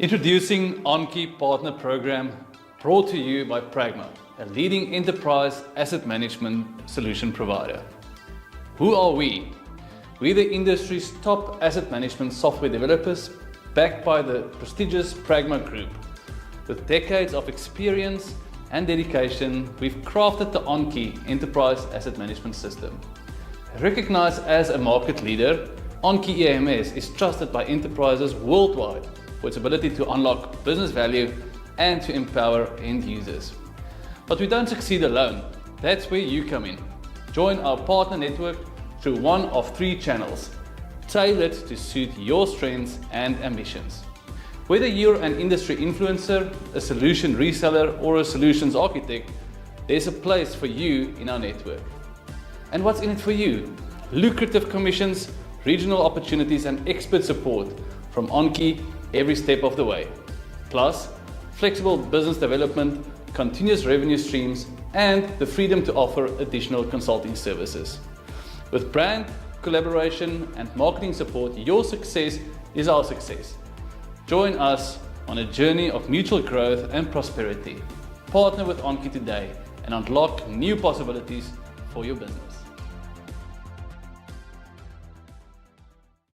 Introducing OnKey Partner Program, brought to you by Pragma, a leading enterprise asset management solution provider. Who are we? We're the industry's top asset management software developers, backed by the prestigious Pragma Group. With decades of experience and dedication, we've crafted the OnKey Enterprise Asset Management System. Recognized as a market leader, OnKey EAMS is trusted by enterprises worldwide for its ability to unlock business value and to empower end users. But we don't succeed alone. That's where you come in. Join our partner network through one of 3 channels, tailored to suit your strengths and ambitions. Whether you're an industry influencer, a solution reseller, or a solutions architect, there's a place for you in our network. And what's in it for you? Lucrative commissions, regional opportunities, and expert support from OnKey every step of the way. Plus, flexible business development, continuous revenue streams, and the freedom to offer additional consulting services. With brand, collaboration, and marketing support, your success is our success. Join us on a journey of mutual growth and prosperity. Partner with OnKey today and unlock new possibilities for your business.